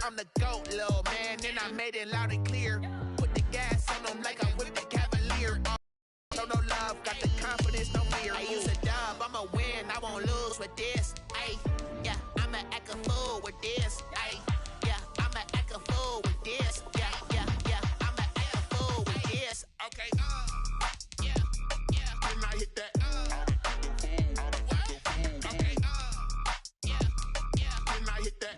I'm the GOAT, little man, and I made it loud and clear. Put the gas on them like I whipped the Cavalier. Show no love, got the confidence, no fear. I use a dub, I'ma win, I won't lose with this. Ay, yeah, I'ma act a fool with this. Ay, yeah, I'ma act a fool with this. Yeah, yeah, yeah, I'ma act a fool with this. Okay, yeah, yeah. Can I hit that? Okay, yeah, yeah. Can I hit that?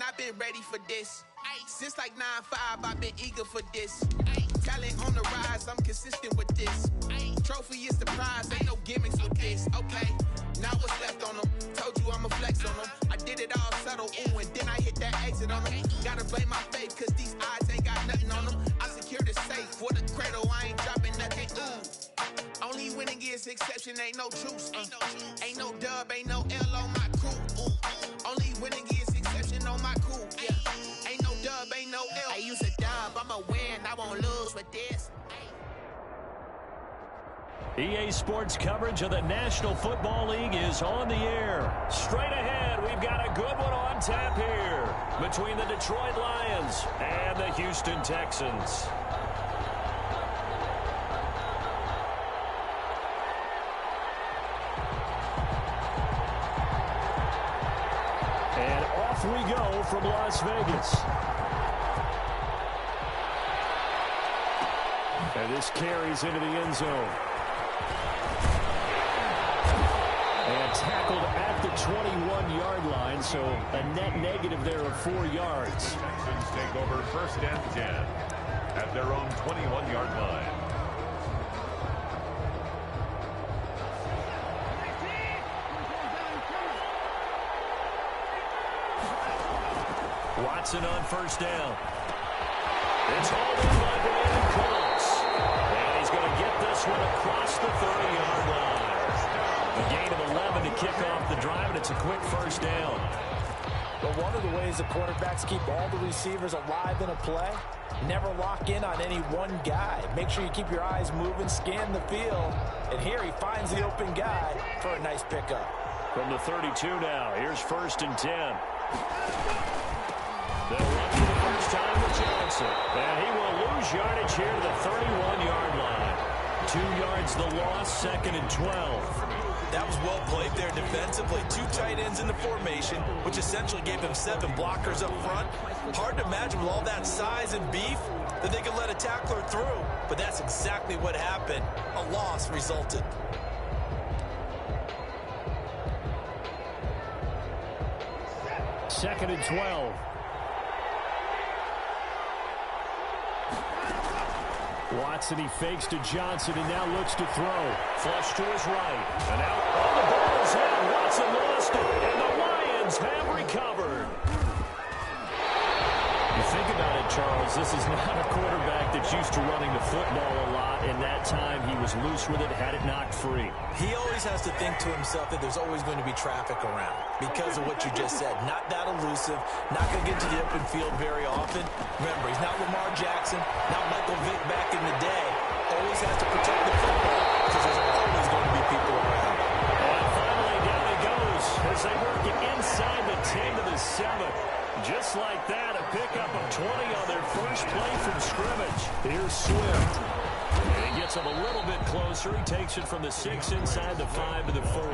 I've been ready for this. Since like 9-5, I've been eager for this. Talent on the rise, I'm consistent with this. Trophy is the prize, ain't no gimmicks with this. Okay, now what's left on them? Told you I'ma flex on them. I did it all subtle, ooh, and then I hit that exit on them. Gotta blame my faith, cause these eyes ain't got nothing on them. I secured the safe for the cradle, I ain't dropping nothing, ooh. Only winning is exception, ain't no truce. Ain't no dub, ain't no L on my crew, ooh. Only winning is exception on my crew, yeah. Ain't no dub, ain't no L. I use a dub, I'ma win, I won't lose with this. EA Sports coverage of the National Football League is on the air. Straight ahead, we've got a good one on tap here between the Detroit Lions and the Houston Texans. And off we go from Las Vegas. And this carries into the end zone. And tackled at the 21-yard line, so a net negative there of 4 yards. Texans take over 1st and 10 at their own 21-yard line. Watson on 1st down. It's hauled in by Brandon Cooks. And he's going to get this one across the 30-yard line. A gain of 11 to kick off the drive, and it's a quick 1st down. But one of the ways the quarterbacks keep all the receivers alive in a play, never lock in on any one guy. Make sure you keep your eyes moving, scan the field. And here he finds the open guy for a nice pickup. From the 32 now, here's 1st and 10. They'll run for the first time with Johnson. And he will lose yardage here to the 31-yard line. 2 yards the loss, 2nd and 12. That was well played there defensively. 2 tight ends in the formation, which essentially gave him 7 blockers up front. Hard to imagine with all that size and beef that they could let a tackler through. But that's exactly what happened. A loss resulted. Second and 12. Watson, he fakes to Johnson and now looks to throw. Flush to his right. And out on the ball's head. Watson lost it. And the Lions have recovered. You think about it, Charles. This is not a quarterback that's used to running the football a lot. And that time he was loose with it, had it knocked free. He always has to think to himself that there's always going to be traffic around because of what you just said. Not that elusive, not going to get to the open field very often. Remember, he's not Lamar Jackson, not Michael Vick back in the day. Always has to protect the football because there's always going to be people around. And finally, down he goes as they work it inside the 10 to the 7. Just like that, a pickup of 20 on their first play from scrimmage. Here's Swift. And he gets him a little bit closer. He takes it from the 6 inside the 5 to the 4.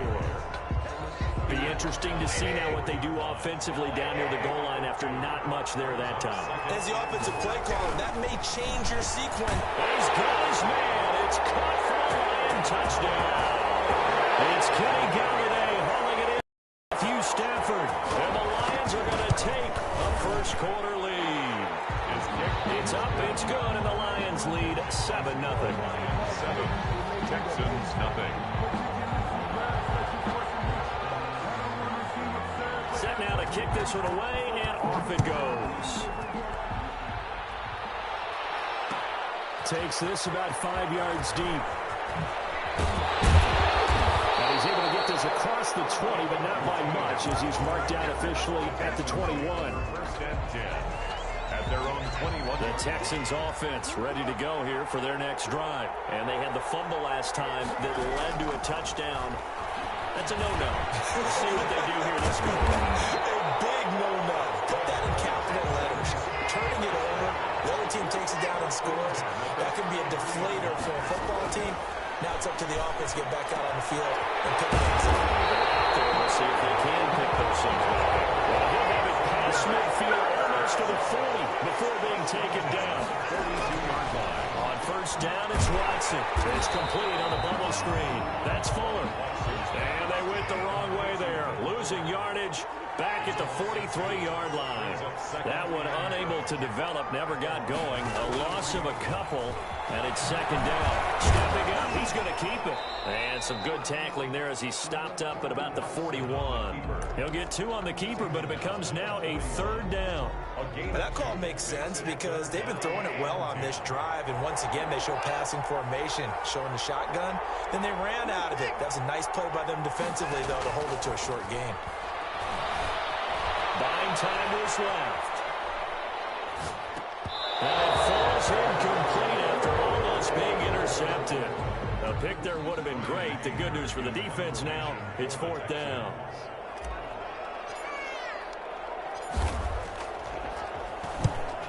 Be interesting to see now what they do offensively down near the goal line after not much there that time. As the offensive play caller, that may change your sequence. He's got his man. It's caught for a Lion touchdown. It's Kenny Galladay hauling it in. Matthew Stafford. And the Lions are going to take a first quarter lead. It's up, it's good, and the Lions lead 7-0. 7, Texans nothing. Set now to kick this one away, and off it goes. Takes this about 5 yards deep. And he's able to get this across the 20, but not by much, as he's marked down officially at the 21. 1st and 10. 21. The Texans offense ready to go here for their next drive. And they had the fumble last time that led to a touchdown. That's a no-no. We'll see what they do here this week. A big no-no. Put that in capital letters. Turning it over. The other team takes it down and scores. That can be a deflator for a football team. Now it's up to the offense to get back out on the field and pick things up. We'll see if they can pick those things back up. Well, he'll have it past midfield almost to the 40 before being taken down. 32-yard line. On first down, it's Watson. It's complete on the bubble screen. That's Fuller. And they went the wrong way there. Losing yardage back at the 43-yard line. That one unable to develop, never got going. A loss of a couple, and it's second down. Stepping up, he's going to keep it. And some good tackling there as he stopped up at about the 41. He'll get 2 on the keeper, but it becomes now a third down. That call makes sense because they've been throwing it well on this drive, and once again they show passing formation, showing the shotgun. Then they ran out of it. That's a nice play by them defensively, though, to hold it to a short game. Buying time was left. And it falls incomplete after almost being intercepted. A pick there would have been great. The good news for the defense now, it's fourth down.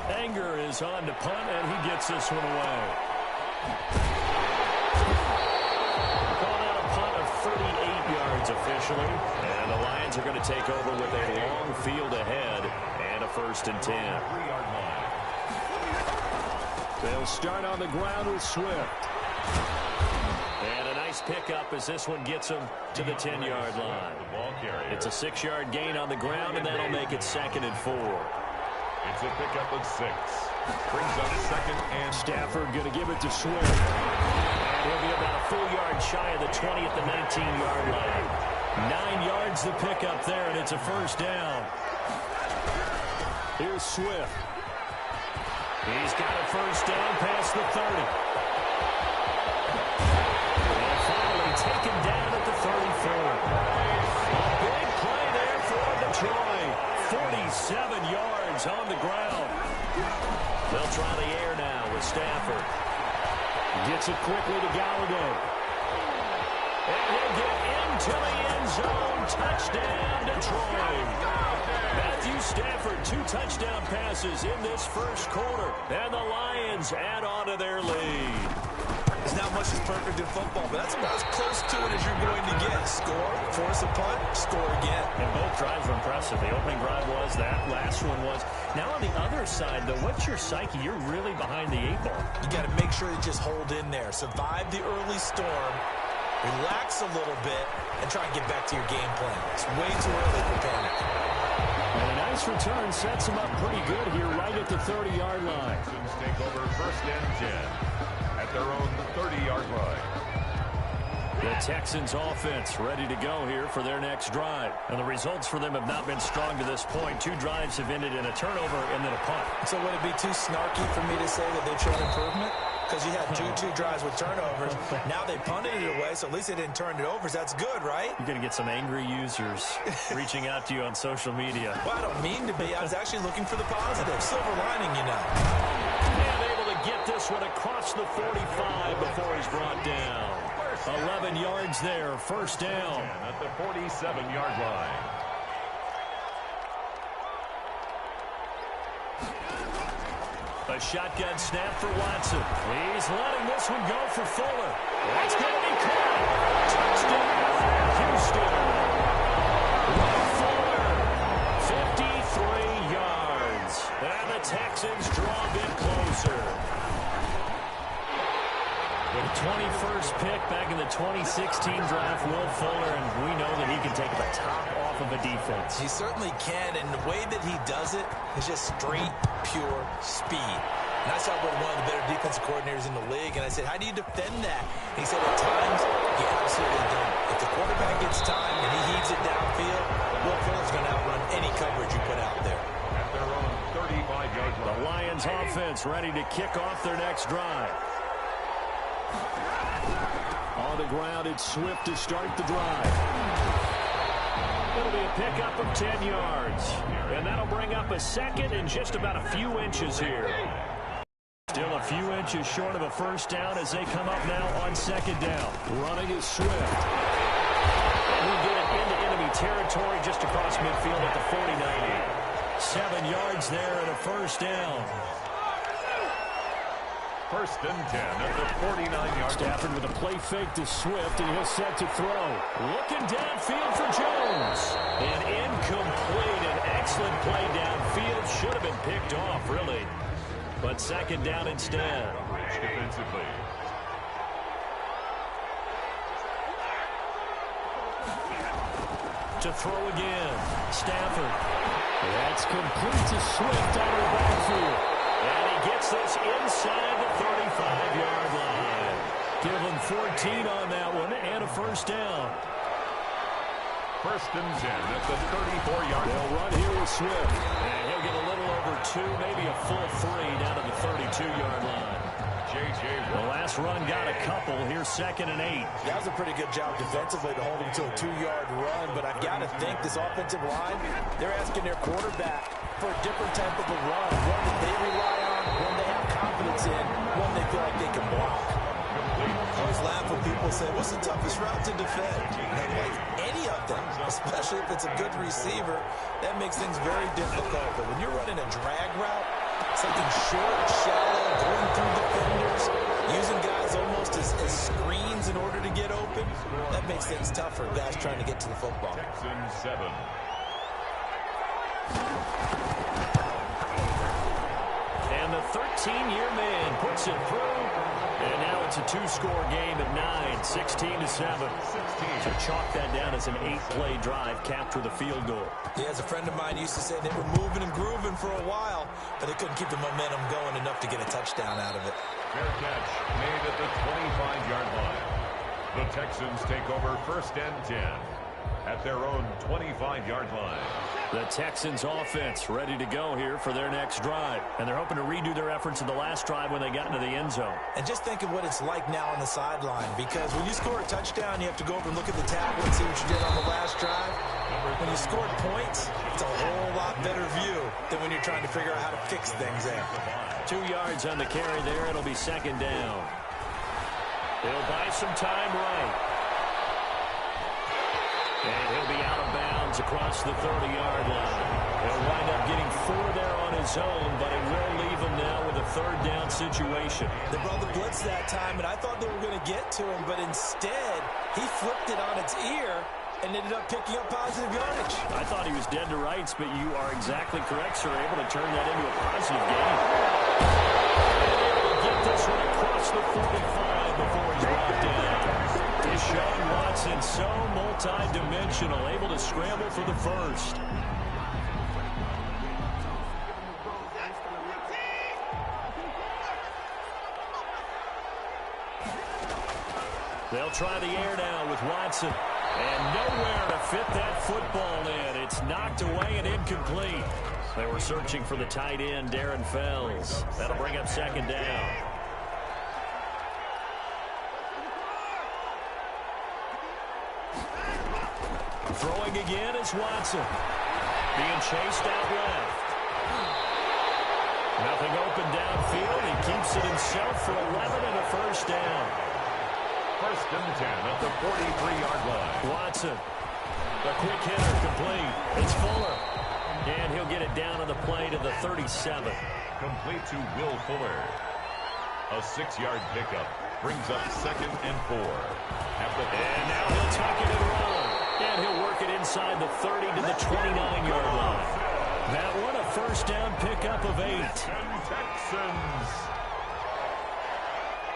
Anger is on to punt, and he gets this one away. Called out a punt of 38 yards officially. And the Lions are going to take over with a long field ahead and a 1st and 10. 3-yard line. They'll start on the ground with Swift. And a nice pickup as this one gets them to the 10-yard line. It's a 6-yard gain on the ground, and that'll make it 2nd and 4. It's a pickup of 6. Brings up 2nd and Stafford going to give it to Swift. And he'll be about a full yard shy of the 20 at the 19-yard line. 9 yards the pickup there, and it's a 1st down. Here's Swift. He's got a 1st down past the 30. And finally taken down at the 34. A big play there for Detroit. 47 yards on the ground. They'll try the air now with Stafford. Gets it quickly to Galladay. And he'll get into the end zone. Touchdown, Detroit. Matthew Stafford, 2 touchdown passes in this first quarter. And the Lions add on to their lead. It's not much as perfect in football, but that's about as close to it as you're going to get. Score, force a punt, score again. And both drives were impressive. The opening drive was, that last one was. Now on the other side, though, what's your psyche? You're really behind the 8 ball. You got to make sure you just hold in there. Survive the early storm, relax a little bit, and try and get back to your game plan. It's way too early for panic. And a nice return sets them up pretty good here right at the 30-yard line. Texans take over 1st and 10 at their own 30-yard line. The Texans offense ready to go here for their next drive. And the results for them have not been strong to this point. 2 drives have ended in a turnover and then a punt. So would it be too snarky for me to say that they've shown improvement? Because you had two drives with turnovers. Now they punted it away, so at least they didn't turn it over. So that's good, right? You're going to get some angry users reaching out to you on social media. Well, I don't mean to be. I was actually looking for the positive. Silver lining, you know. And able to get this one across the 45 before he's brought down. 11 yards there, 1st down. At the 47-yard line. A shotgun snap for Watson. He's letting this one go for Fuller. That's going to be caught. Touchdown, Houston. Fuller, 53 yards. And the Texans draw a bit closer. With 21st pick back in the 2016 draft, Will Fuller, and we know that he can take the top off of a defense. He certainly can, and the way that he does it is just straight, pure speed. And I saw one of the better defensive coordinators in the league, and I said, how do you defend that? And he said, at times, you absolutely don't. If the quarterback gets time and he heaves it downfield, Will Fuller's going to outrun any coverage you put out there. At their own 35-yard line. The Lions offense ready to kick off their next drive. On the ground, it's Swift to start the drive. It'll be a pickup of 10 yards. And that'll bring up a second and just about a few inches here. Still a few inches short of a first down as they come up now on second down. Running is Swift. And he'll get it into enemy territory just across midfield at the 49. 7 yards there and a first down. First and 10 at the 49-yard. Stafford with a play fake to Swift, and he'll set to throw. Looking downfield for Jones. And incomplete. An excellent play downfield. Should have been picked off, really. But second down instead. Defensively. To throw again. Stafford. That's complete to Swift out of the backfield. And he gets this inside the 35-yard line. Give him 14 on that one and a first down. First and 10 at the 34-yard line. They'll run here with Swift. And he'll get a little over 2, maybe a full 3 down to the 32-yard line. The last run got a couple. Here's second and 8. That was a pretty good job defensively to hold him to a 2-yard run, but I've got to think this offensive line, they're asking their quarterback for a different type of a run, one that they rely on, one they have confidence in, one they feel like they can block. I always laugh when people say, what's the toughest route to defend? And I'm like, any of them, especially if it's a good receiver, that makes things very difficult. But when you're running a drag route, something short, shallow, going through defenders, using guys almost as screens in order to get open, that makes things tough for guys trying to get to the football. Texans 7. And the 13-year man puts it through. And now it's a 2-score game at 9, 16-7. So chalk that down as an 8-play drive, capped with a field goal. Yeah, as a friend of mine used to say, they were moving and grooving for a while, but they couldn't keep the momentum going enough to get a touchdown out of it. Fair catch made at the 25-yard line. The Texans take over first and 10 at their own 25-yard line. The Texans offense ready to go here for their next drive. And they're hoping to redo their efforts in the last drive when they got into the end zone. And just think of what it's like now on the sideline, because when you score a touchdown, you have to go over and look at the tablet and see what you did on the last drive. When you scored points, it's a whole lot better view than when you're trying to figure out how to fix things there. 2 yards on the carry there. It'll be second down. He'll buy some time right. And he'll be out of bounds across the 30-yard line. He'll wind up getting 4 there on his own, but it will leave him now with a third down situation. They brought the blitz that time, and I thought they were going to get to him, but instead, he flipped it on its ear and ended up picking up positive yardage. I thought he was dead to rights, but you are exactly correct, sir. Able to turn that into a positive gain. And able to get this one across the 45 before he's brought down. Deshaun Watson, so multi-dimensional, able to scramble for the first. They'll try the air now with Watson. And nowhere to fit that football in. It's knocked away and incomplete. They were searching for the tight end, Darren Fells. That'll bring up second down. Throwing again is Watson. Being chased out left. Nothing open downfield. He keeps it himself for 11 and a first down. First and 10 at the 43-yard line. Watson. The quick hitter complete. It's Fuller. And he'll get it down on the play to the 37. Complete to Will Fuller. A 6-yard pickup brings up second and 4. And now he'll tuck it and run. And he'll work it inside the 30 to the 29-yard line. That one, a first down pickup of 8. Texans.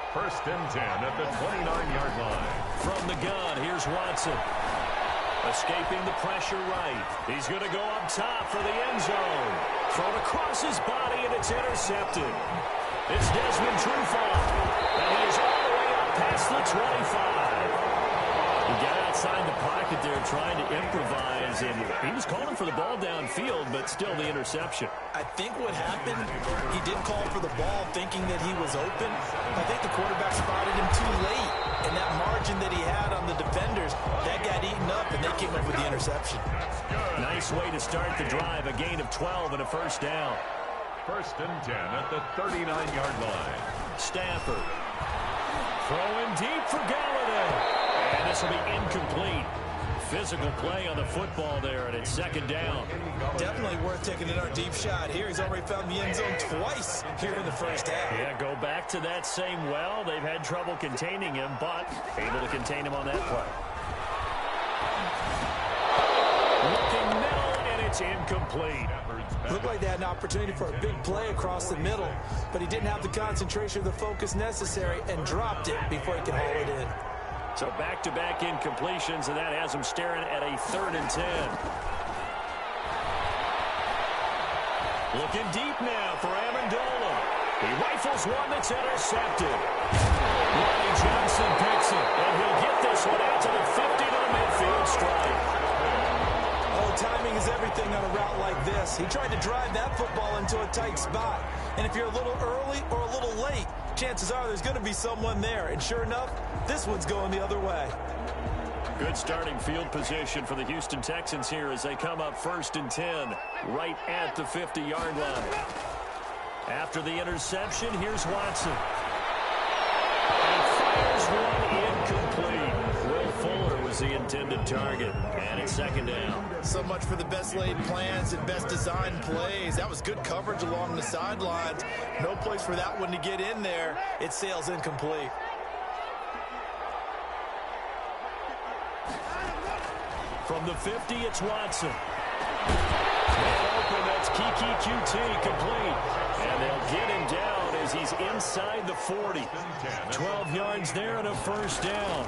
First and 10 at the 29-yard line. From the gun, here's Watson. Escaping the pressure right. He's going to go up top for the end zone. Thrown across his body, and it's intercepted. It's Desmond Trufant. And he is all the way up past the 25. He got outside the pocket there trying to improvise, and he was calling for the ball downfield, but still the interception. I think what happened, he did call for the ball thinking that he was open. I think the quarterback spotted him too late. and that margin that he had on the defenders, that got eaten up, and they came up with the interception. Nice way to start the drive, a gain of 12 and a first down. 1st and 10 at the 39-yard line. Stafford. Throwing deep for Galladay. And this will be incomplete. Physical play on the football there, and it's 2nd down. Definitely worth taking another deep shot here. He's already found the end zone twice here in the first half. Yeah, go back to that same well. They've had trouble containing him, but able to contain him on that play. Looking middle, and it's incomplete. Looked like they had an opportunity for a big play across the middle, but he didn't have the concentration or the focus necessary and dropped it before he could haul it in. So back-to-back incompletions, and that has him staring at a 3rd and 10. Looking deep now for Amendola. He rifles one that's intercepted. Ronnie Johnson picks it, and he'll get this one out to the 50 to the midfield stripe. Oh, timing is everything on a route like this. He tried to drive that football into a tight spot. And if you're a little early or a little late, chances are there's going to be someone there. And sure enough, this one's going the other way. Good starting field position for the Houston Texans here as they come up 1st and 10, right at the 50-yard line. After the interception, here's Watson. And fires one incomplete. Will Fuller was the intended target, and it's 2nd down. So much for the best laid plans and best designed plays. That was good coverage along the sidelines. No place for that one to get in there. It sails incomplete. From the 50, it's Watson. And open, that's Kiki QT, complete. And they'll get him down as he's inside the 40. 12 yards there and a first down.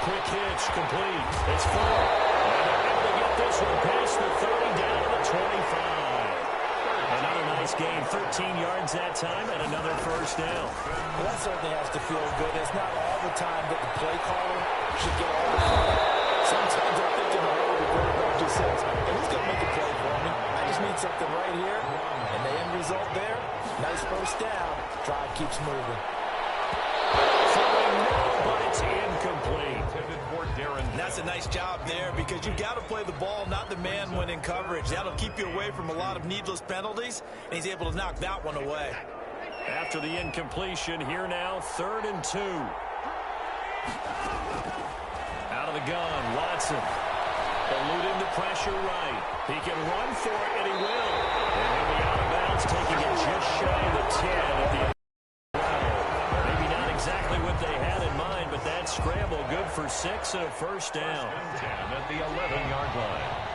Quick hitch, complete. It's Fuller. And they're able to get this one past the 30 down to the 25. Another nice gain, 13 yards that time, and another first down. Well, that certainly has to feel good. It's not all the time that the play caller should get all the credit. Sometimes I'm thinking, oh, the quarterback just says, hey, who's going to make a play for me? I just need something right here. And the end result there, nice first down. Drive keeps moving. Throwing no, but it's incomplete. And that's a nice job there because you've got to play the ball, not the man when in coverage. That'll keep you away from a lot of needless penalties, and he's able to knock that one away. After the incompletion, here now, 3rd and 2. Out of the gun, Watson. Eluding the pressure right. He can run for it, and he will. And he'll be out of bounds, taking it just shy of the 10 at the end. Maybe not exactly what they had in mind, but that scramble good for 6 and a first down. 10 at the 11-yard line.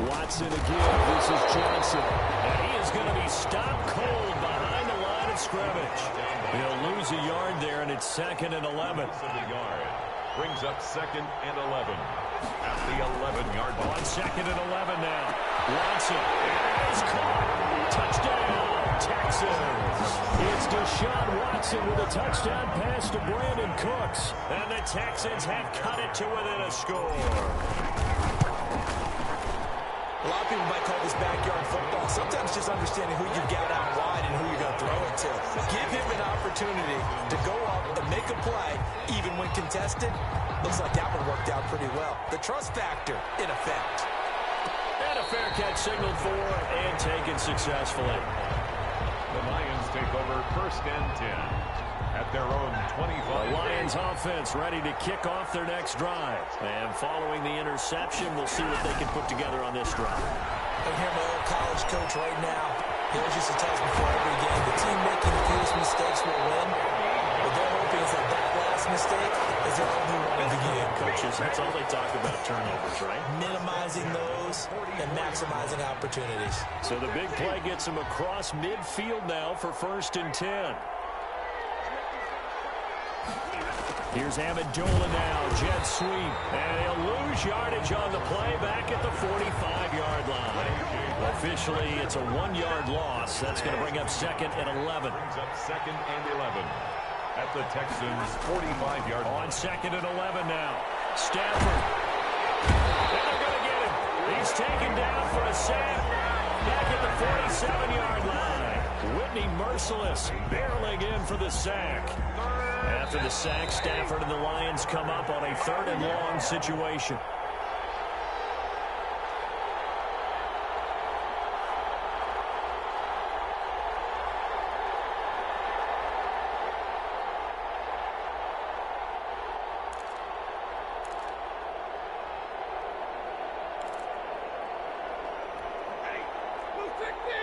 Watson again. This is Johnson. And he is going to be stopped cold behind the line of scrimmage. He'll lose a yard there, and it's 2nd and 11. Brings up 2nd and 11 at the 11-yard line. On 2nd and 11 now. Watson is caught. Touchdown, Texans. It's Deshaun Watson with a touchdown pass to Brandon Cooks. And the Texans have cut it to within a score. A lot of people might call this backyard football. Sometimes just understanding who you've got out wide and who you're going to throw it to. Give him an opportunity to go up and make a play, even when contested. Looks like that one worked out pretty well. The trust factor in effect. And a fair catch signaled for and taken successfully. The Lions take over 1st and 10 at their own 25. The Lions offense ready to kick off their next drive. And following the interception, we'll see what they can put together on this drive. I hear my old college coach right now. He always used to tell us before every game, the team making the fewest mistakes will win. But they're hoping is that last mistake is their only one in the game. Coaches, that's all they talk about, turnovers, right? Minimizing those and maximizing opportunities. So the big play gets them across midfield now for 1st and 10. Here's Amendola now, jet sweep, and he'll lose yardage on the play back at the 45-yard line. Officially, it's a 1-yard loss. That's going to bring up 2nd and 11. Brings up 2nd and 11 at the Texans' 45-yard line. On 2nd and 11 now. Stafford. And they're going to get him. He's taken down for a sack. Back at the 47-yard line. Whitney merciless, barreling in for the sack. After the sack, Stafford and the Lions come up on a 3rd and long situation.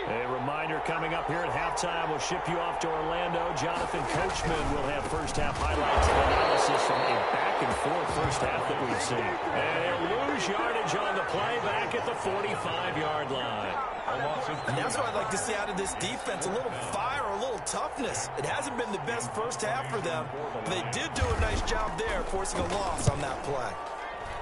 A reminder coming up here at halftime, we'll ship you off to Orlando. Jonathan Coachman will have first-half highlights and analysis from a back-and-forth first half that we've seen. And he'll lose yardage on the play back at the 45-yard line. And that's what I'd like to see out of this defense, a little fire, a little toughness. It hasn't been the best first half for them, but they did do a nice job there, forcing a loss on that play.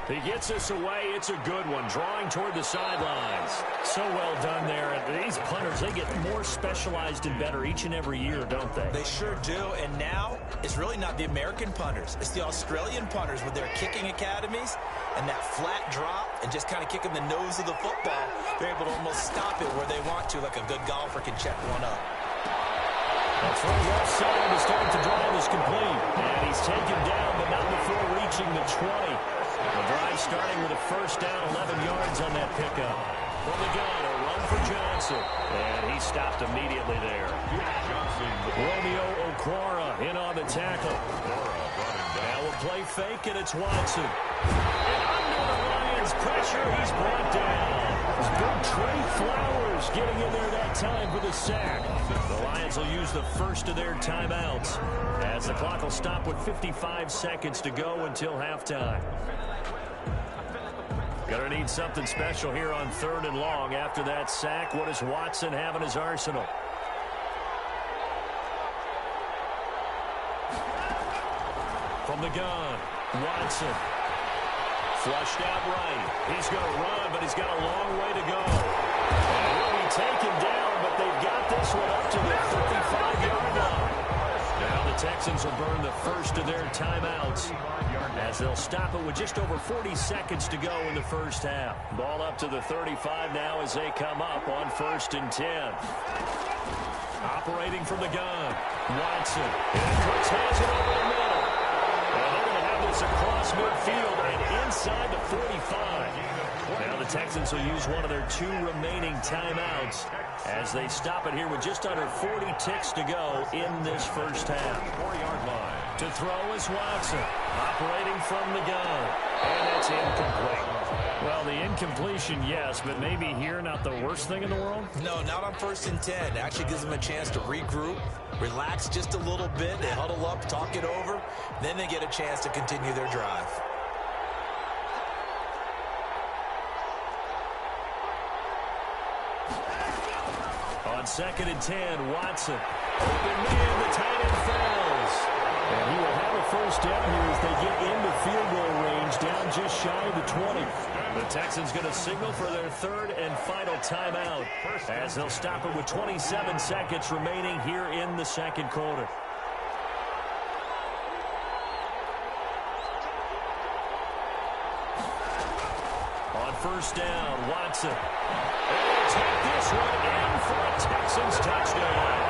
He gets us away. It's a good one, drawing toward the sidelines. So well done there. And these punters, they get more specialized and better each and every year, don't they? They sure do. And now it's really not the American punters. It's the Australian punters with their kicking academies and that flat drop and just kind of kicking the nose of the football. They're able to almost stop it where they want to, like a good golfer can check one up. That's from the left side. The start to drive is complete. And he's taken down, but not before reaching the 20. The drive starting with a first down, 11 yards on that pickup. From the gun, a run for Johnson. And he stopped immediately there. Romeo Okwara in on the tackle. Now we'll play fake, and it's Watson. And under the Lions' pressure, he's brought down. It's big Trey Flowers getting in there that time for the sack. The Lions will use the first of their timeouts as the clock will stop with 55 seconds to go until halftime. Gonna need something special here on 3rd and long. After that sack, what does Watson have in his arsenal? From the gun, Watson. Flushed out right. He's going to run, but he's got a long way to go. And he'll be taken down, but they've got this one up to the 35-yard line. Now the Texans will burn the first of their timeouts as they'll stop it with just over 40 seconds to go in the first half. Ball up to the 35 now as they come up on 1st and 10. Operating from the gun, Watson. And Cooks has it over the middle. And they're going to have this across midfield and inside the 45. Now the Texans will use one of their 2 remaining timeouts as they stop it here with just under 40 ticks to go in this first half. 4-yard line. To throw is Watson, operating from the gun, and that's incomplete. Well, the incompletion, yes, but maybe here not the worst thing in the world? No, not on 1st and 10. It actually gives them a chance to regroup, relax just a little bit. They huddle up, talk it over, then they get a chance to continue their drive. On 2nd and 10, Watson. Open man, the tight end falls. And he will have a first down here as they get into field goal range, down just shy of the 20. The Texans going to signal for their 3rd and final timeout as they'll stop it with 27 seconds remaining here in the 2nd quarter. On 1st down, Watson. And they'll take this one in for a Texans touchdown.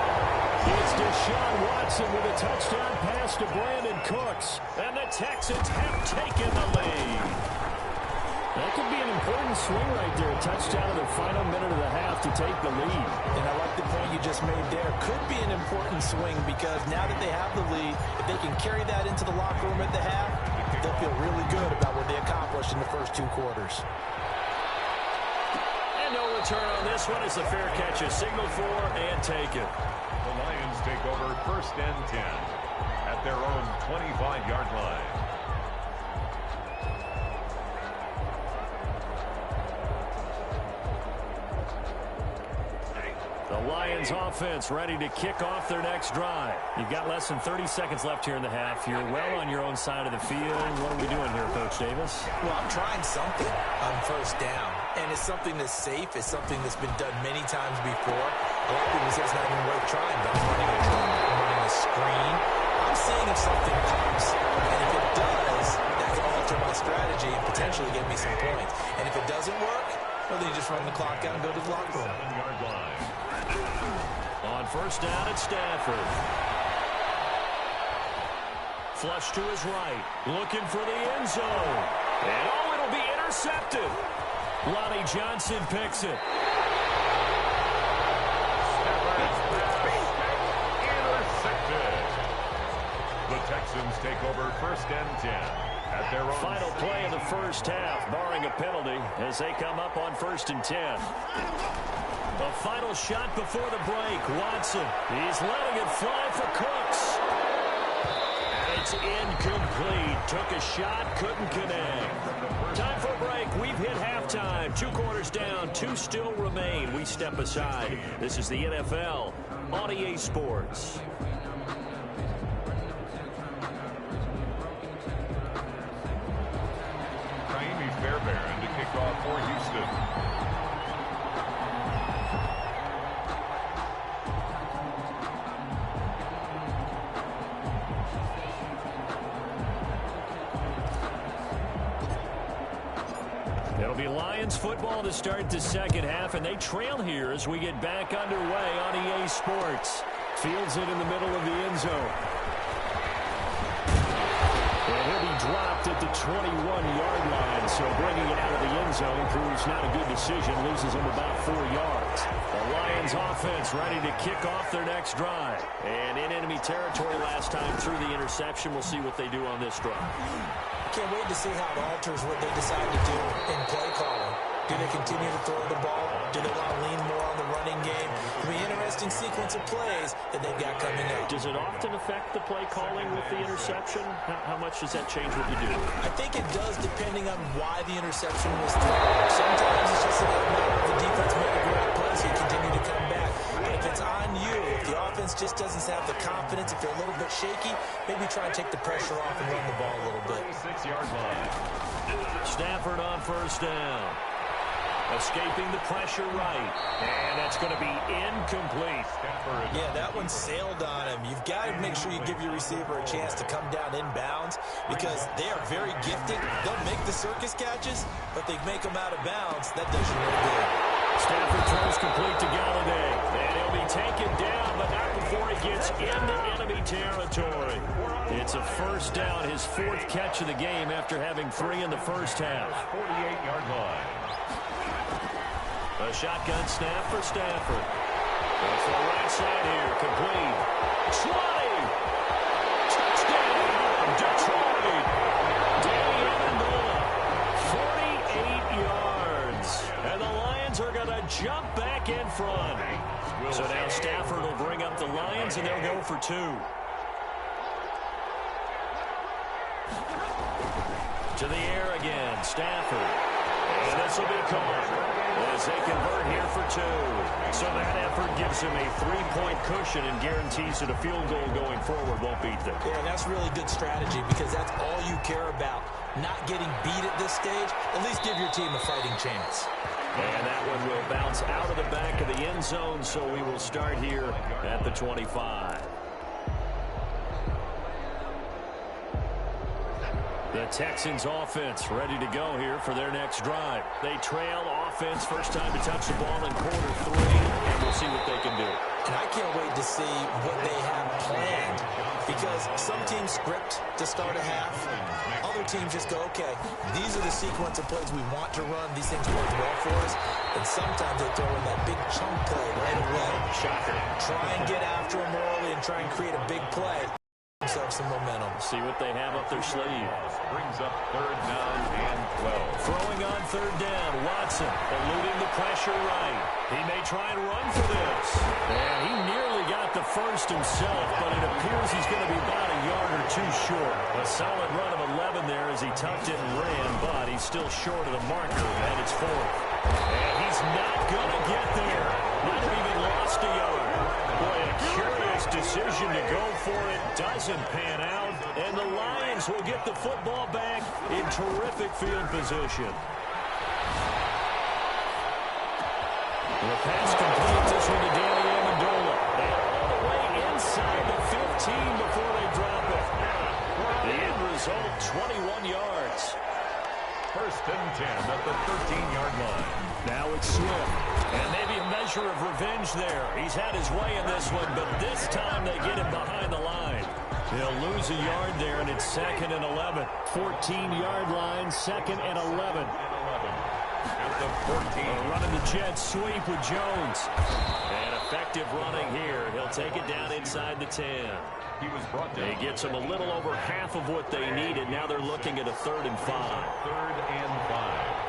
It's Deshaun Watson with a touchdown pass to Brandon Cooks. And the Texans have taken the lead. That could be an important swing right there. A touchdown in the final minute of the half to take the lead. And I like the point you just made there. Could be an important swing because now that they have the lead, if they can carry that into the locker room at the half, they'll feel really good about what they accomplished in the first 2 quarters. And no return on this one as the fair catch is signaled for and taken. The Lions take over 1st and 10 at their own 25-yard line. The Lions offense ready to kick off their next drive. You've got less than 30 seconds left here in the half. You're well on your own side of the field. What are we doing here, Coach Davis? Well, I'm trying something on 1st down. And it's something that's safe. It's something that's been done many times before. A lot of people say it's not even worth trying, but I'm running a drum. I'm running a screen. I'm seeing if something pops. And if it does, that can alter my strategy. me some points. And if it doesn't work, well, then you just run the clock out and go to the locker room. 7-yard line. On first down, it's Stafford. Flush to his right, looking for the end zone. And, oh, it'll be intercepted. Lonnie Johnson picks it. Intercepted. The Texans take over first and 10 at their own. Final play of the first half, barring a penalty, as they come up on first and 10. A final shot before the break. Watson, he's letting it fly for Cooks. And it's incomplete. Took a shot, couldn't connect. Time for a break. We've hit halftime. 2 quarters down, 2 still remain. We step aside. This is the NFL on EA Sports. Fairbairn to kick off for Houston. It'll be Lions football to start the second half, and they trail here as we get back underway on EA Sports. Fields it in the middle of the end zone. And he'll be dropped at the 21-yard line, so bringing it out of the end zone proves not a good decision, loses him about 4 yards. The Lions offense ready to kick off their next drive. And in enemy territory last time through the interception. We'll see what they do on this drive. Can't wait to see how it alters what they decide to do in play calling. Do they continue to throw the ball? Do they want to lean more on the running game? It'll be an interesting sequence of plays that they've got coming up. Does it often affect the play calling with the interception? How much does that change what you do? I think it does, depending on why the interception was thrown. Sometimes it's just a matter of the defense making a great play, so you continue to come back. But if it's on you, if the offense just doesn't have the confidence, if they're a little bit shaky, maybe try and take the pressure off and run the ball a little bit. 6-yard line. Stafford on first down. Escaping the pressure right. And that's going to be incomplete. Yeah, that one sailed on him. You've got to make sure you give your receiver a chance to come down inbounds because they are very gifted. They'll make the circus catches, but they make them out of bounds. That does you no good. Stafford throws complete to Galladay. And he'll be taken down, but not before he gets into enemy territory. It's a first down, his 4th catch of the game after having 3 in the first half. 48-yard line. A shotgun snap for Stafford. Goes to the right side here. Complete. 20. Touchdown, Detroit. Danny Amendola. 48 yards. And the Lions are going to jump back in front. So now Stafford will bring up the Lions, and they'll go for 2. To the air again. Stafford. And this will be caught as they convert here for 2. So that effort gives him a 3-point cushion and guarantees that a field goal going forward won't beat them. Yeah, and that's really good strategy because that's all you care about. Not getting beat at this stage. At least give your team a fighting chance. And that one will bounce out of the back of the end zone, so we will start here at the 25. The Texans offense ready to go here for their next drive. They trail offense, first time to touch the ball in quarter 3, and we'll see what they can do. And I can't wait to see what they have planned because some teams script to start a half. Other teams just go, okay, these are the sequence of plays we want to run. These things work well for us. And sometimes they throw in that big chunk play right away. Shocker. Try and get after them early and try and create a big play. Themselves some momentum. See what they have up their sleeve. Brings up 3rd down and 12. Throwing on 3rd down. Watson eluding the pressure right. He may try and run for this. And he nearly got the first himself, but it appears he's going to be about a yard or 2 short. A solid run of 11 there as he tucked it and ran, but he's still short of the marker, and it's 4th. And he's not going to get there. Might have even lost a yard. Boy, a curious decision to go for it. Doesn't pan out, and the Lions will get the football back in terrific field position. The pass complete. This one to Danny Amendola. And all the way inside the 15 before they drop it. The end result, 21 yards. first and 10 at the 13-yard line. Now it's Swift. And maybe a measure of revenge there. He's had his way in this one, but this time they get him behind the line. He'll lose a yard there, and it's 2nd and 11. 14-yard line, 2nd and 11. At the 14. Running the jet sweep with Jones. And effective running here. He'll take it down inside the 10. He was brought down. He gets them a little over half of what they needed. Now they're looking at a 3rd and 5. 3rd and 5.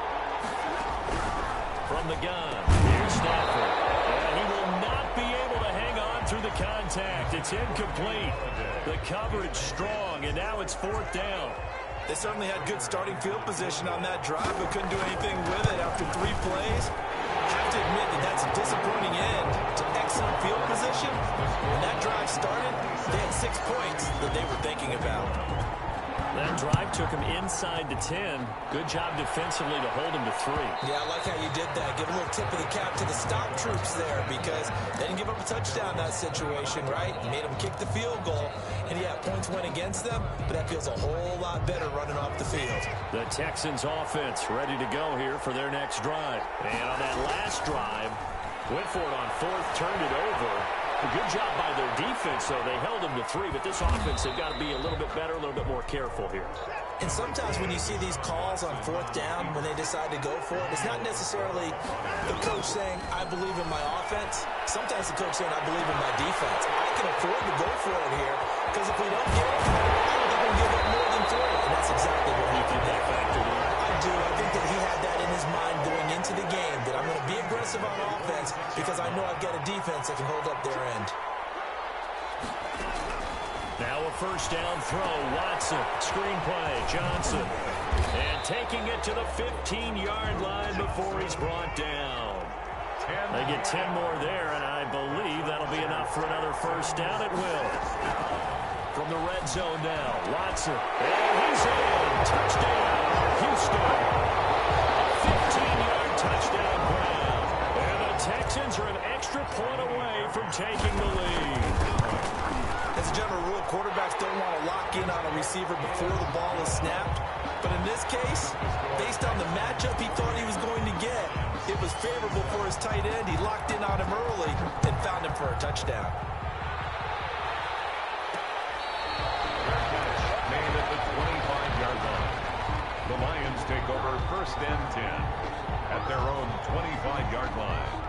From the gun, here's Stafford. And he will not be able to hang on through the contact. It's incomplete. The coverage strong, and now it's 4th down. They certainly had good starting field position on that drive, but couldn't do anything with it after 3 plays. I have to admit that that's a disappointing end to excellent field position. When that drive started, they had 6 points that they were thinking about. That drive took him inside the 10. Good job defensively to hold him to 3. Yeah, I like how you did that. Give a little tip of the cap to the stop troops there because they didn't give up a touchdown in that situation, right? You made them kick the field goal, and yeah, points went against them, but that feels a whole lot better running off the field. The Texans offense ready to go here for their next drive. And on that last drive, went for it on 4th, turned it over. A good job by their defense, though. They held them to 3, but this offense, they've got to be a little bit better, a little bit more careful here. And sometimes when you see these calls on 4th down, when they decide to go for it, it's not necessarily the coach saying, I believe in my offense. Sometimes the coach saying, I believe in my defense. I can afford to go for it here, because if we don't get it, I don't think we'll give up more than 3. And that's exactly what he did that factored in. I do. I think that he had that in his mind going into the game, that I'm going to be aggressive on offense because I know I've got a defense that can hold up their end. Now a 1st down throw. Watson, screen play, Johnson. And taking it to the 15-yard line before he's brought down. They get 10 more there, and I believe that'll be enough for another 1st down. It will. From the red zone now, Watson. And he's in. Touchdown, Houston. A 15-yard touchdown grab. And the Texans are an extra point away from taking the lead. As a general rule, quarterbacks don't want to lock in on a receiver before the ball is snapped. But in this case, based on the matchup he thought he was going to get, it was favorable for his tight end. He locked in on him early and found him for a touchdown. Made at the 25-yard line. The Lions take over 1st and 10 at their own 25-yard line.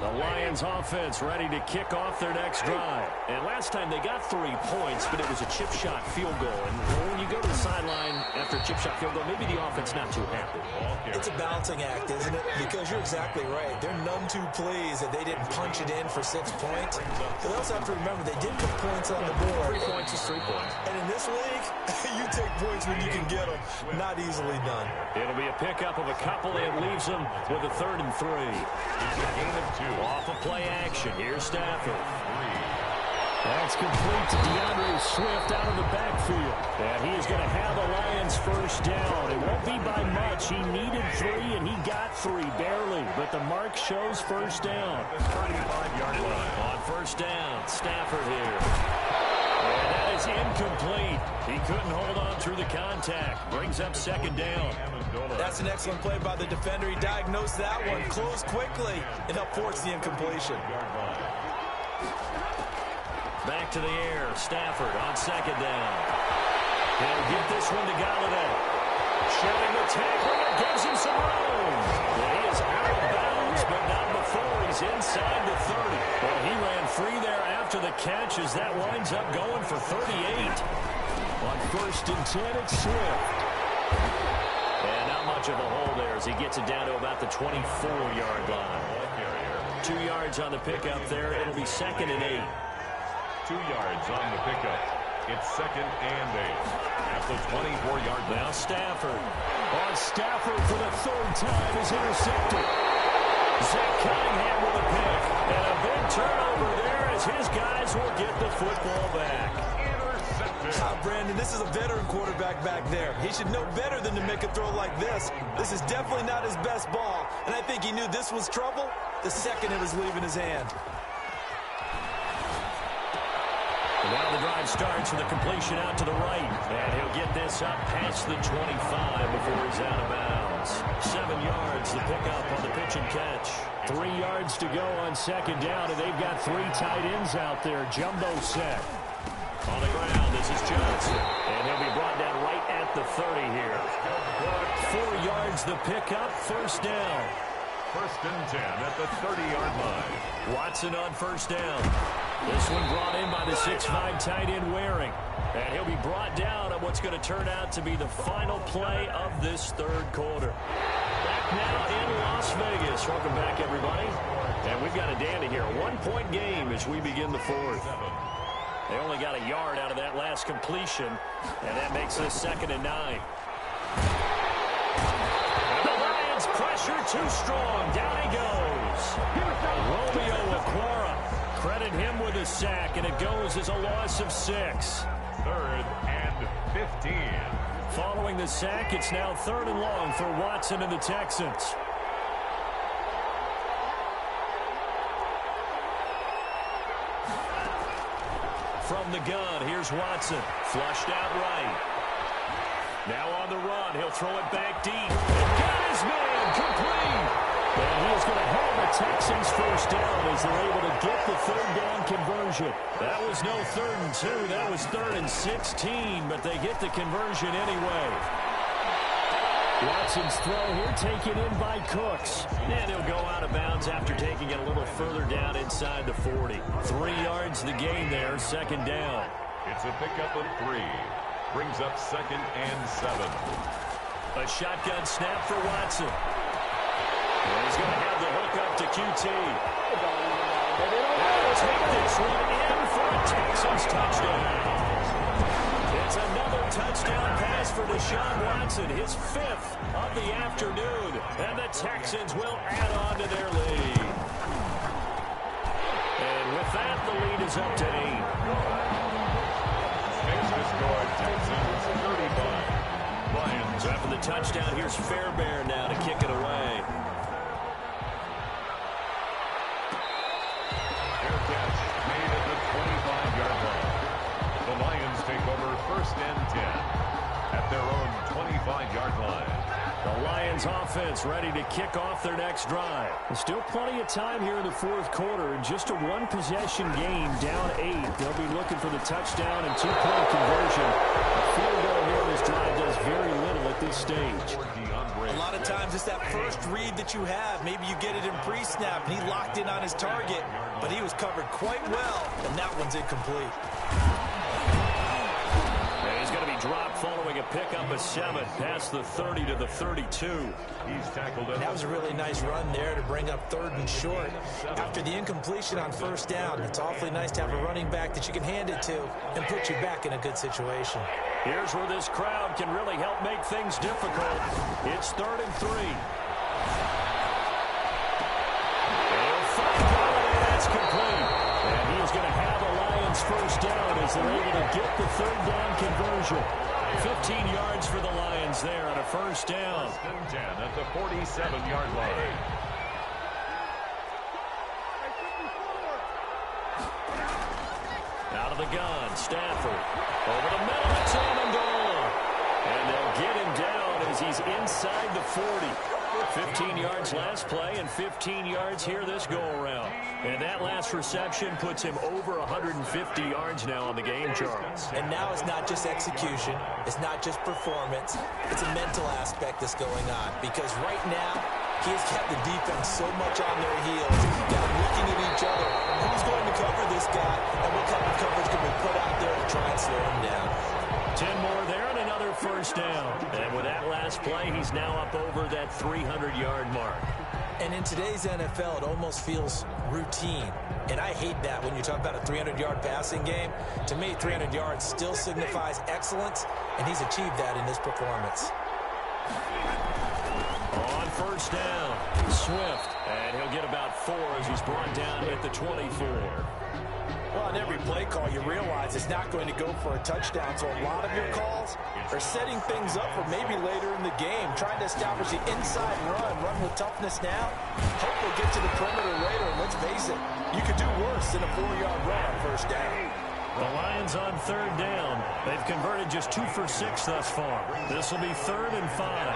The Lions offense ready to kick off their next drive. And last time they got 3 points, but it was a chip shot field goal. And when you go to the sideline after a chip shot field goal, maybe the offense not too happy. It's a balancing act, isn't it? Because you're exactly right. They're none too pleased that they didn't punch it in for 6 points. But they also have to remember they did put points on the board. 3 points is 3 points. And in this league, you take points when you can get them. Not easily done. It'll be a pickup of a couple. It leaves them with a 3rd and 3. It's a gain of 2. Off of play action. Here's Stafford. That's complete to DeAndre Swift out of the backfield. And he is going to have the Lions 1st down. It won't be by much. He needed 3, and he got 3, barely. But the mark shows 1st down. 35-yard line. On 1st down, Stafford here. And that is incomplete. He couldn't hold on through the contact. Brings up 2nd down. That's an excellent play by the defender. He diagnosed that one, closed quickly, and helped force the incompletion. Back to the air. Stafford on 2nd down. He'll get this one to Galladay. Shedding the tackle. It gives him some room. And he is out of bounds, but not before he's inside the 30. Well, he ran free there after the catch as that winds up going for 38. On 1st and 10, it's Swift. And not much of a hole there as he gets it down to about the 24-yard line. 2 yards on the pickup there. It'll be 2nd and 8. 2 yards on the pickup. It's 2nd and 8 at the 24-yard line. Now Stafford. Stafford for the 3rd time is intercepted. Zach Cunningham with a pick. And a big turnover there as his guys will get the football back. Brandon, this is a veteran quarterback back there. He should know better than to make a throw like this. This is definitely not his best ball, and I think he knew this was trouble the second it was leaving his hand. The Now the drive starts with a completion out to the right. And he'll get this up past the 25 before he's out of bounds. 7 yards, the pickup on the pitch and catch. 3 yards to go on second down, and they've got 3 tight ends out there. Jumbo set. On the ground, this is Johnson. And he'll be brought down right at the 30 here. 4 yards, the pickup, first down. First and 10 at the 30-yard line. Watson on first down. This one brought in by the 6'5" tight end Waring. And he'll be brought down on what's going to turn out to be the final play of this third quarter. Back now in Las Vegas. Welcome back, everybody. And we've got a dandy here. A 1-point game as we begin the fourth. They only got a yard out of that last completion, and that makes this 2nd and 9. And the Lions pressure too strong. Down he goes. Romeo Okwara. Credit him with a sack, and it goes as a loss of 6. 3rd and 15. Following the sack, it's now 3rd and long for Watson and the Texans. From the gun, here's Watson. Flushed out right. Now on the run, he'll throw it back deep. Got his man, complete. And he's going to have the Texans first down as they're able to get the 3rd down conversion. That was no 3rd and 2. That was 3rd and 16, but they get the conversion anyway. Watson's throw here taken in by Cooks. And he'll go out of bounds after taking it a little further down inside the 40. 3 yards the gain there, 2nd down. It's a pickup of 3. Brings up 2nd and 7. A shotgun snap for Watson. And he's going to have the hook up to QT. They'll take this one in for a Texans touchdown. It's another touchdown pass for Deshaun Watson, his 5th of the afternoon. And the Texans will add on to their lead. And with that, the lead is up to 8. Makes the score Texans 35. Lions. After the touchdown, here's Fairbairn now to kick it away. Fair catch made at the 25-yard line. The Lions take over 1st and 10 at their own 25-yard line. The Lions offense ready to kick off their next drive. There's still plenty of time here in the 4th quarter. In just a 1-possession game, down 8. They'll be looking for the touchdown and 2-point conversion. A field goal here in this drive does very little at this stage. A lot of times it's that first read that you have. Maybe you get it in pre-snap, and he locked in on his target, but he was covered quite well, and that one's incomplete. And he's going to be dropped following a pickup of 7 past the 30 to the 32. He's tackled it. That was a really nice run there to bring up 3rd and short. After the incompletion on 1st down, it's awfully nice to have a running back that you can hand it to and put you back in a good situation. Here's where this crowd can really help make things difficult. It's 3rd and 3. They'll find Golladay. That's complete. And he is going to have a Lions first down as they're able to get the 3rd down conversion. 15 yards for the Lions there on a first down. 1st and 10 at the 47-yard line. Out of the gun, Stafford. Over the middle, it's Amendola. And they'll get him down as he's inside the 40. 15 yards last play and 15 yards here this go-around. And that last reception puts him over 150 yards now on the game, Charles. And now it's not just execution. It's not just performance. It's a mental aspect that's going on. Because right now, he has kept the defense so much on their heels. Got them looking at each other. Who's going to cover this guy? And what kind of coverage can we put out there to try and slow him down? 10 more there and another first down. And with that last play, he's now up over that 300-yard mark. And in today's NFL, it almost feels routine. And I hate that when you talk about a 300-yard passing game. To me, 300 yards still signifies excellence, and he's achieved that in this performance. On first down, Swift. And he'll get about 4 as he's brought down at the 24. Well, on every play call, you realize it's not going to go for a touchdown. So a lot of your calls are setting things up for maybe later in the game, trying to establish the inside run with toughness now. Hope we'll get to the perimeter later. And let's face it, you could do worse than a 4-yard run on first down. The Lions on third down. They've converted just 2 for 6 thus far. This will be 3rd and 5.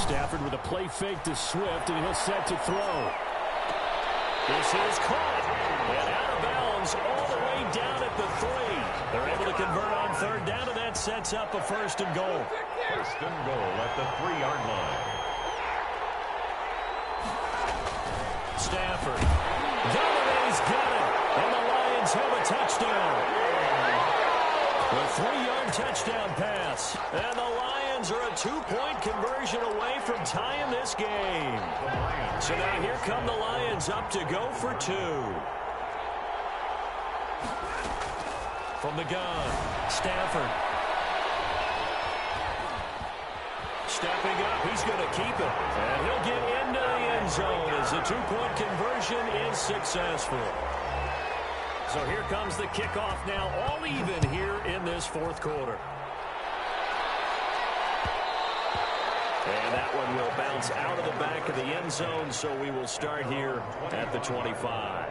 Stafford with a play fake to Swift, and he'll set to throw. This is caught, and out of bounds all the way down at the 3. They're able to convert on third down, and that sets up a 1st and goal. 1st and goal at the 3-yard line. Stafford. Galladay's got it, and the Lions have a touchdown. A 3-yard touchdown pass, and the Lions are a 2-point conversion away from tying this game. So now here come the Lions up to go for 2. From the gun, Stafford. Stepping up, he's going to keep it. And he'll get into the end zone as the 2-point conversion is successful. So here comes the kickoff now, all even here in this 4th quarter. And that one will bounce out of the back of the end zone, so we will start here at the 25.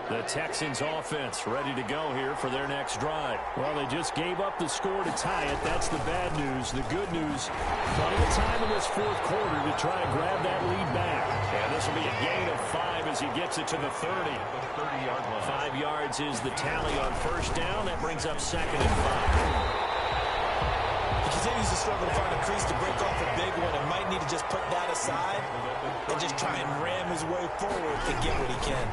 The Texans offense ready to go here for their next drive. Well, they just gave up the score to tie it. That's the bad news. The good news, plenty of time in this 4th quarter to try to grab that lead back. And this will be a gain of 5 as he gets it to the 30. 30-yard line. 5 yards is the tally on 1st down. That brings up 2nd and 5. He continues to struggle to find a crease to break off a big one and might need to just put that aside and just try and ram his way forward to get what he can.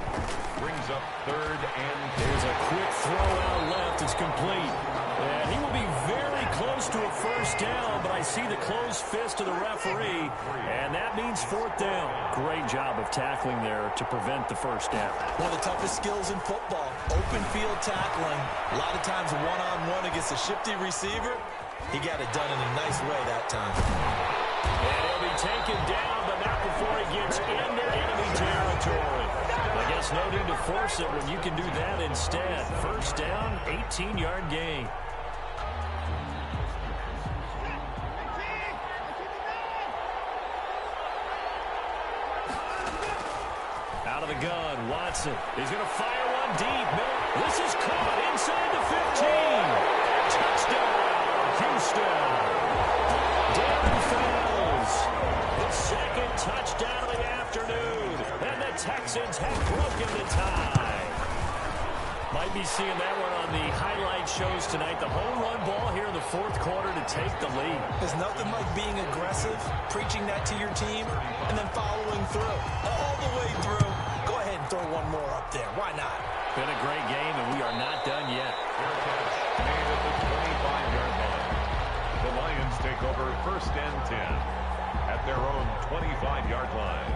Brings up 3rd and 10. There's a quick throw out left. It's complete. And he will be very close to a 1st down, but I see the closed fist of the referee, and that means 4th down. Great job of tackling there to prevent the 1st down. One of the toughest skills in football, open field tackling. A lot of times one-on-one against a shifty receiver. He got it done in a nice way that time. And he'll be taken down, but not before he gets into enemy territory. I guess no need to force it when you can do that instead. 1st down, 18-yard gain. Out of the gun, Watson. He's going to fire one deep. This is caught inside the 15. Touchdown, Houston. Darren Fells. The 2nd touchdown of the afternoon. And the Texans have broken the tie. Might be seeing that one on the highlight shows tonight. The home run ball here in the 4th quarter to take the lead. There's nothing like being aggressive, preaching that to your team, and then following through. All the way through. Go ahead and throw one more up there. Why not? Been a great game, and we are not done yet. Made at the 25-yard line. The Lions take over 1st and 10 at their own 25-yard line.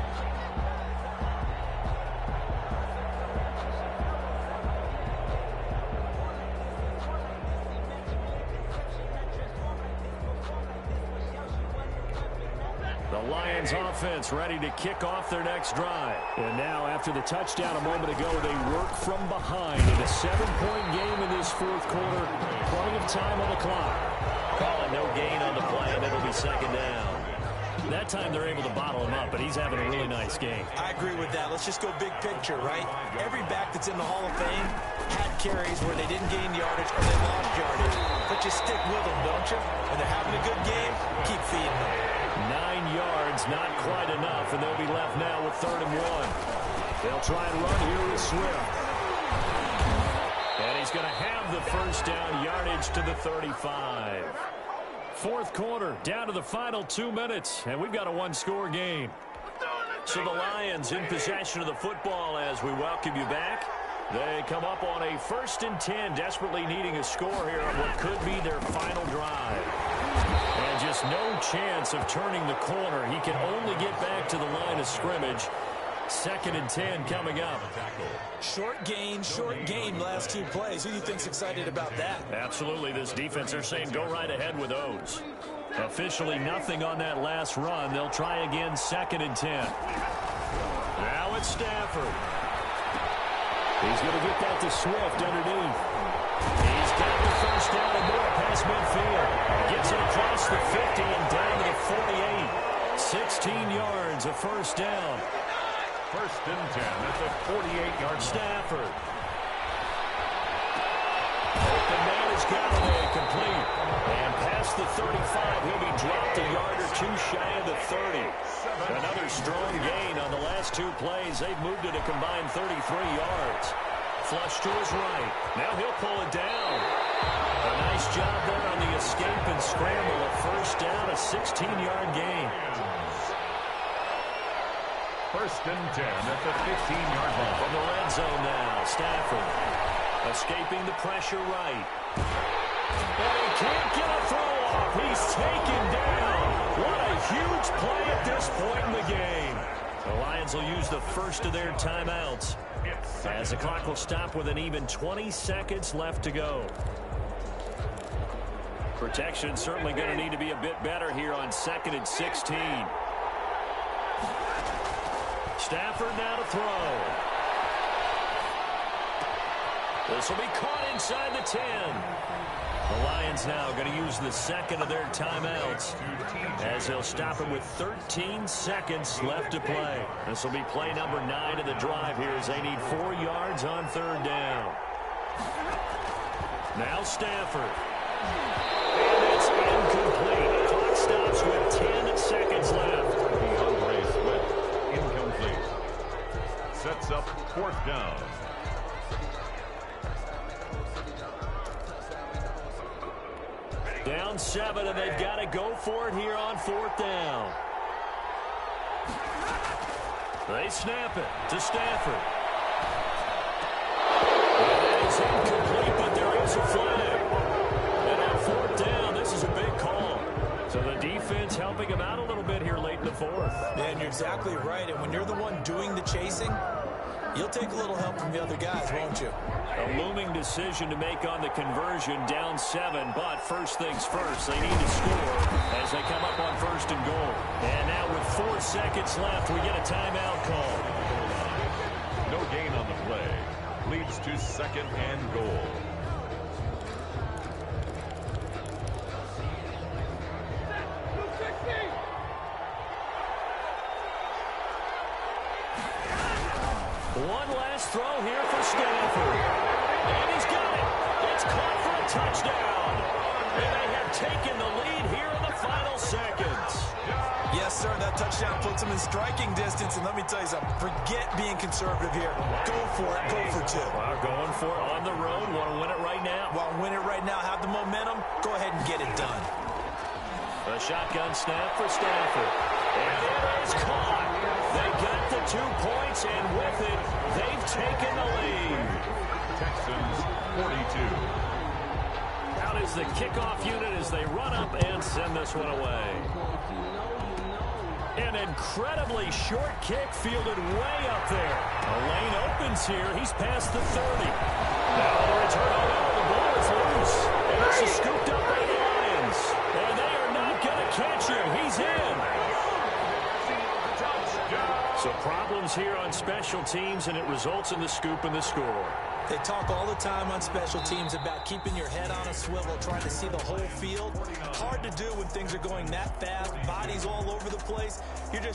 The Lions offense ready to kick off their next drive. And now, after the touchdown a moment ago, they work from behind in a 7-point game in this 4th quarter. Plenty of time on the clock. Calling no gain on the play, and it'll be 2nd down. That time they're able to bottle him up, but he's having a really nice game. I agree with that. Let's just go big picture, right? Every back that's in the Hall of Fame had carries where they didn't gain yardage or they lost yardage. But you stick with them, don't you? When they're having a good game, keep feeding them. 9 yards, not quite enough, and they'll be left now with 3rd and 1. They'll try and run here with Swift. And he's going to have the 1st down, yardage to the 35. 4th quarter, down to the final 2 minutes, and we've got a 1-score game. So the Lions in possession of the football as we welcome you back. They come up on a 1st and 10, desperately needing a score here on what could be their final drive. And just no chance of turning the corner. He can only get back to the line of scrimmage. 2nd and 10 coming up. Short gain, last 2 plays. Who do you think's excited about that? Absolutely. This defense, they're saying go right ahead with those. Officially nothing on that last run. They'll try again, 2nd and 10. Now it's Stafford. He's going to get that to Swift underneath. He's got the 1st down and more past midfield. Gets it across the 50 and down to the a first down. First and 10 at the 48-yard line. Stafford. The man has got it complete. And past the 35, he'll be dropped a yard or two shy of the 30. Another strong gain on the last two plays. They've moved it a combined 33 yards. Flush to his right. Now he'll pull it down. A nice job there on the escape and scramble. A first down, a 16-yard gain. First and 10 at the 15-yard line. From the red zone now, Stafford escaping the pressure right. And he can't get a throw off. He's taken down. What a huge play at this point in the game. The Lions will use the first of their timeouts as the clock will stop with an even 20 seconds left to go. Protection certainly going to need to be a bit better here on 2nd and 16. Stafford now to throw. This will be caught inside the 10. The Lions now going to use the second of their timeouts as they'll stop it with 13 seconds left to play. This will be play number 9 of the drive here as they need 4 yards on 3rd down. Now Stafford. And it's incomplete. Clock stops with 10 seconds left. Incomplete. Sets up 4th down. Down 7, and they've got to go for it here on 4th down. They snap it to Stafford. It is incomplete, but there is a flag. And on 4th down, this is a big call. So the defense helping him out a little bit here late in the 4th. Yeah, and you're exactly right. And when you're the one doing the chasing, you'll take a little help from the other guys, won't you? A looming decision to make on the conversion, down 7, but first things first, they need to score as they come up on 1st and goal. And now with 4 seconds left, we get a timeout call. No gain on the play. Leads to 2nd and goal. One last throw here for Stafford. And he's got it. It's caught for a touchdown. And they have taken the lead here in the final seconds. Yes, sir, that touchdown puts them in striking distance. And let me tell you something, forget being conservative here. Go for it, go for 2. Well, going for it on the road. Want to win it right now. Well, win it right now, have the momentum, go ahead and get it done. A shotgun snap for Stafford. And it is caught. They got the 2 points, and with it, they've taken the lead. Texans 42. Out is the kickoff unit as they run up and send this one away. An incredibly short kick fielded way up there. A lane opens here. He's past the 30. Now the return. Oh, no, the ball is loose. And this is scooped up by the Lions. And they are not going to catch him. He's in. So problems here on special teams, and it results in the scoop and the score. They talk all the time on special teams about keeping your head on a swivel, trying to see the whole field. Hard to do when things are going that fast, bodies all over the place. You're just